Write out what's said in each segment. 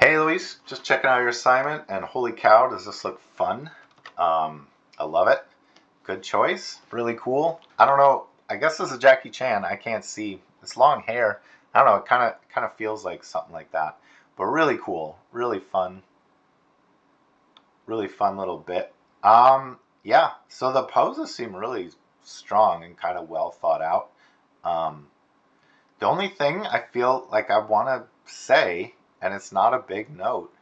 Hey Luis, just checking out your assignment, and holy cow, does this look fun? I love it. Good choice. Really cool. I don't know. I guess this is Jackie Chan. I can't see. It's long hair. I don't know. It kind of feels like something like that. But really cool. Really fun. Really fun little bit. Yeah. So the poses seem really strong and kind of well thought out. Um, the only thing I feel like I want to say, and it's not a big note,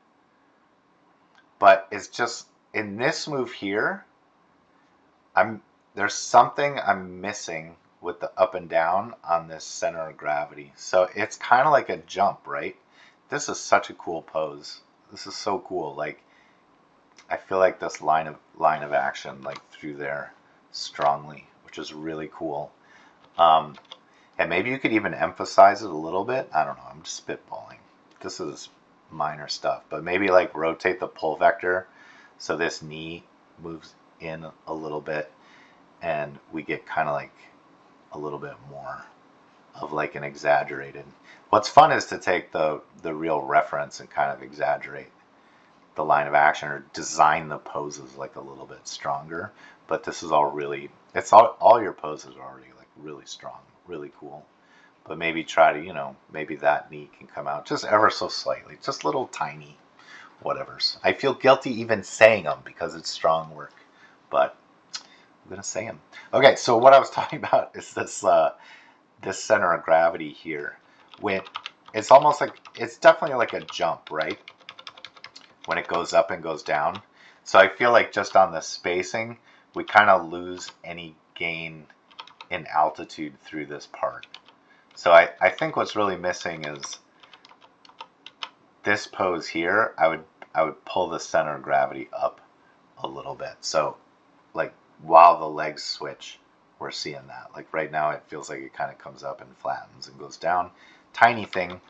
but it's just in this move here, I'm there's something I'm missing with the up and down on this center of gravity. So it's kind of like a jump, right? This is such a cool pose. This is so cool. Like I feel like this line of action like through there strongly, which is really cool. Um, and maybe you could even emphasize it a little bit. I don't know. I'm just spitballing. This is minor stuff, but maybe like rotate the pull vector so this knee moves in a little bit and we get kind of like a little bit more of like an exaggerated. What's fun is to take the real reference and kind of exaggerate the line of action or design the poses like a little bit stronger. But this is all really, it's all your poses are already like really strong, really cool. But maybe try to, maybe that knee can come out just ever so slightly, just little tiny whatevers. I feel guilty even saying them because it's strong work, but I'm gonna say them. Okay, so what I was talking about is this center of gravity here. When it's almost like it's definitely like a jump, right? When it goes up and goes down. So I feel like just on the spacing, we kind of lose any gain in altitude through this part. So I think what's really missing is this pose here. I would pull the center of gravity up a little bit. So like while the legs switch, we're seeing that. Like right now it feels like it kind of comes up and flattens and goes down. Tiny thing,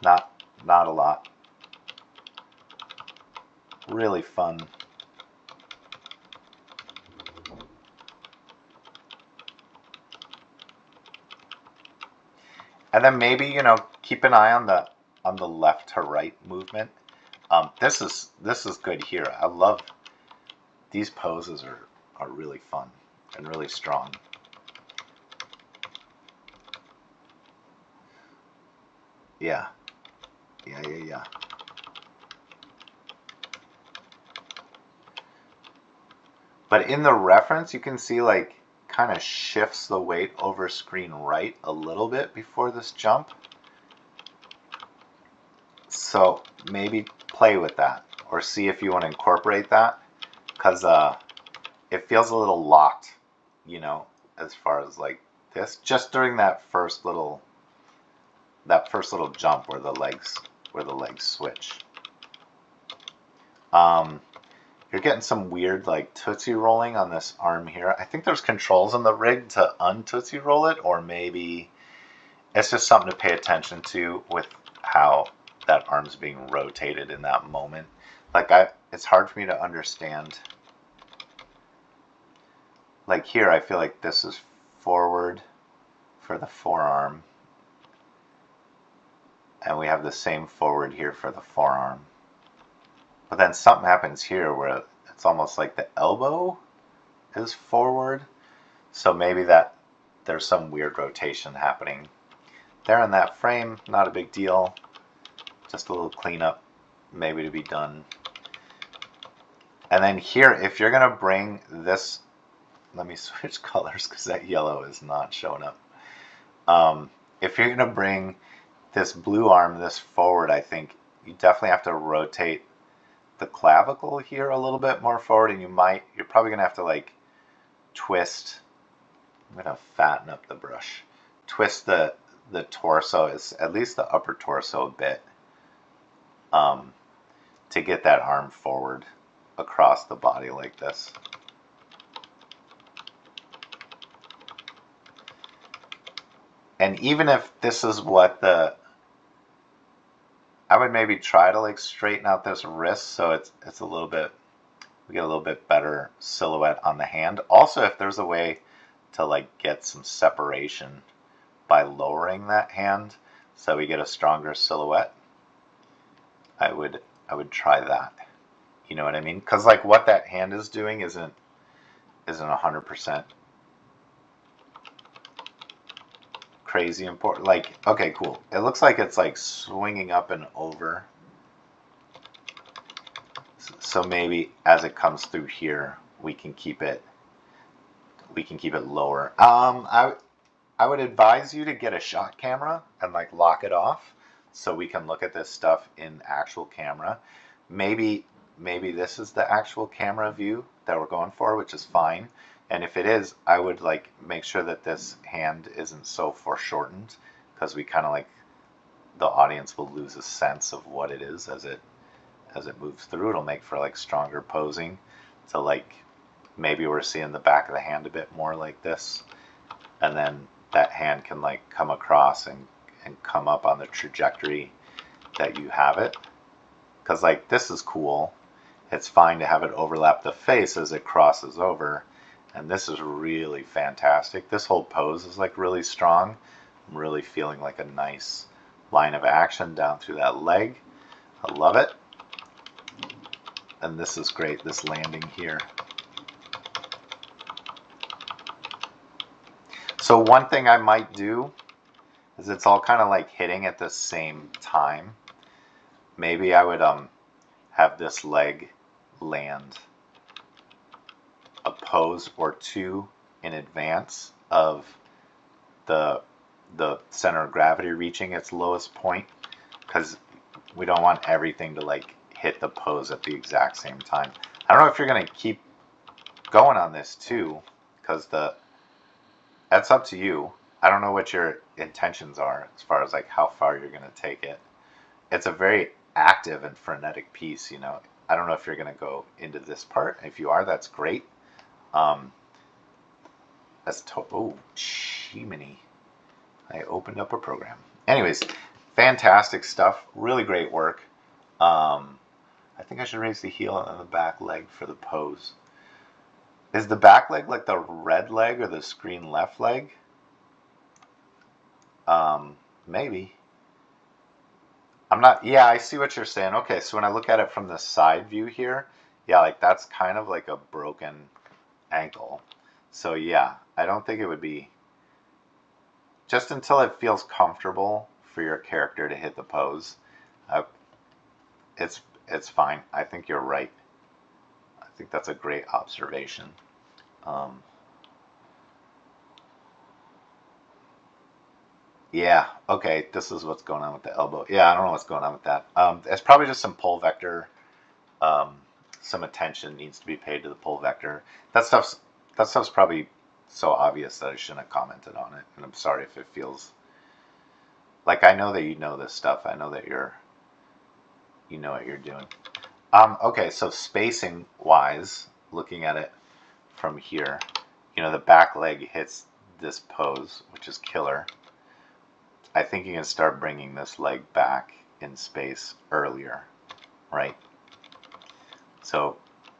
not a lot. Really fun. And then maybe, keep an eye on the left to right movement. This is good here. I love these poses are really fun and really strong. Yeah. Yeah. But in the reference, you can see like kind of shifts the weight over screen right a little bit before this jump. So maybe play with that or see if you want to incorporate that because it feels a little locked, as far as like this, just during that first little jump where the legs switch. You're getting some weird like Tootsie rolling on this arm here. I think there's controls in the rig to un-Tootsie roll it, or maybe it's just something to pay attention to with how that arm's being rotated in that moment. Like it's hard for me to understand. Like here, I feel like this is forward for the forearm, and we have the same forward here for the forearm. But then something happens here where it's almost like the elbow is forward. So maybe that there's some weird rotation happening there in that frame. Not a big deal. Just a little cleanup maybe to be done. And then here, if you're going to bring this, let me switch colors because that yellow is not showing up. If you're going to bring this blue arm this forward, I think you definitely have to rotate the clavicle here a little bit more forward, and you're probably gonna have to like twist. I'm gonna fatten up the brush. Twist the torso, is at least the upper torso a bit, to get that arm forward across the body like this. And even if this is what I would maybe try to like straighten out this wrist so it's a little bit, we get a little bit better silhouette on the hand. Also, if there's a way to like get some separation by lowering that hand so we get a stronger silhouette, I would try that. You know what I mean? Because like what that hand is doing isn't 100% crazy important. Like, okay, cool. It looks like it's like swinging up and over. So maybe as it comes through here, we can keep it lower. I would advise you to get a shot camera and like lock it off so we can look at this stuff in actual camera. Maybe this is the actual camera view that we're going for, which is fine. And if it is, I would like make sure that this hand isn't so foreshortened, because we kind of like, the audience will lose a sense of what it is as it moves through. It'll make for like stronger posing. So like maybe we're seeing the back of the hand a bit more like this, and then that hand can like come across and come up on the trajectory that you have it. Because like this is cool. It's fine to have it overlap the face as it crosses over. And this is really fantastic. This whole pose is like really strong. I'm really feeling like a nice line of action down through that leg. I love it. And this is great, this landing here. So one thing I might do is, it's all kind of like hitting at the same time. Maybe I would have this leg land a pose or two in advance of the center of gravity reaching its lowest point, because we don't want everything to like hit the pose at the exact same time. I don't know if you're going to keep going on this too, because that's up to you. I don't know what your intentions are as far as like how far you're going to take it. It's a very active and frenetic piece, you know. I don't know if you're going to go into this part. If you are, that's great. Oh, Shimini. I opened up a program. Anyways, fantastic stuff. Really great work. I think I should raise the heel and the back leg for the pose. Is the back leg like the red leg or the screen left leg? Maybe. I'm not, yeah, I see what you're saying. Okay, so when I look at it from the side view here, yeah, like that's kind of like a broken ankle. So yeah, I don't think it would be, just until it feels comfortable for your character to hit the pose, it's fine. I think you're right. I think that's a great observation. Yeah, okay, this is what's going on with the elbow. Yeah, I don't know what's going on with that. It's probably just some pull vector. Some attention needs to be paid to the pull vector. That stuff's probably so obvious that I shouldn't have commented on it. And I'm sorry if it feels like, I know that you know this stuff. I know that you know what you're doing. Okay, so spacing wise, looking at it from here, you know, the back leg hits this pose, which is killer. I think you can start bringing this leg back in space earlier, right? So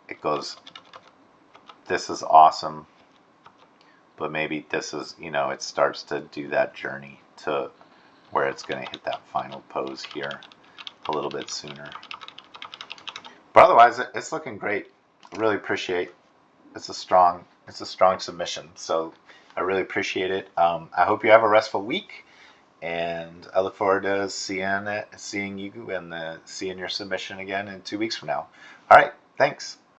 it goes, this is awesome, but maybe this is, you know, it starts to do that journey to where it's going to hit that final pose here a little bit sooner. But otherwise, it's looking great. I really appreciate, it's a strong submission. So I really appreciate it. I hope you have a restful week. And I look forward to seeing you and seeing your submission again in 2 weeks from now. All right, thanks.